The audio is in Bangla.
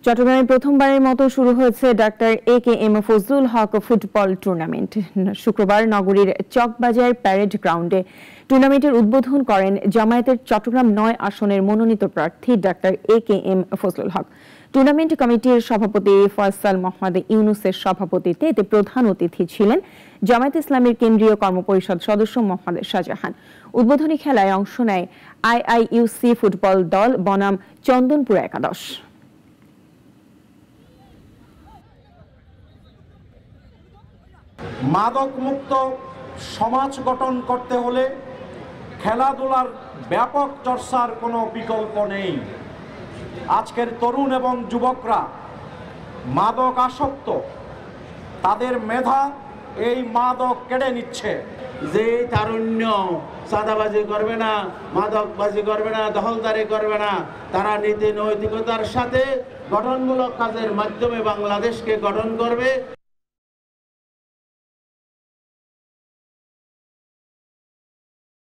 চট্টগ্রামে প্রথমবারের মতো শুরু হয়েছে ডাক্তার এ.কে.এম ফজলুল হক ফুটবল টুর্নামেন্ট। শুক্রবার নগরীর চকবাজার প্যারেড গ্রাউন্ডে টুর্নামেন্টের উদ্বোধন করেন জামায়াতের চট্টগ্রাম ৯ আসনের মনোনীত প্রার্থী ডাক্তার এ.কে.এম ফজলুল হক। টুর্নামেন্ট কমিটির সভাপতি ফয়সাল মোহাম্মদ ইউনুসের সভাপতিত্বে এতে প্রধান অতিথি ছিলেন জামায়াতে ইসলামীর কেন্দ্রীয় কর্মপরিষদ সদস্য মোহাম্মদ শাহজাহান। উদ্বোধনী খেলায় অংশ নেয় আইআইইউসি ফুটবল দল বনাম চন্দনপুর একাদশ। মাদক মুক্ত সমাজ গঠন করতে হলে খেলাধুলার ব্যাপক চর্চার কোনো বিকল্প নেই। আজকের তরুণ এবং যুবকরা মাদক আসক্ত, তাদের মেধা এই মাদক কেড়ে নিচ্ছে। যে তারুণ্য চাঁদাবাজি করবে না, মাদকবাজি করবে না, দখলদারি করবে না, তারা নীতি নৈতিকতার সাথে গঠনমূলক কাজের মাধ্যমে বাংলাদেশকে গঠন করবে।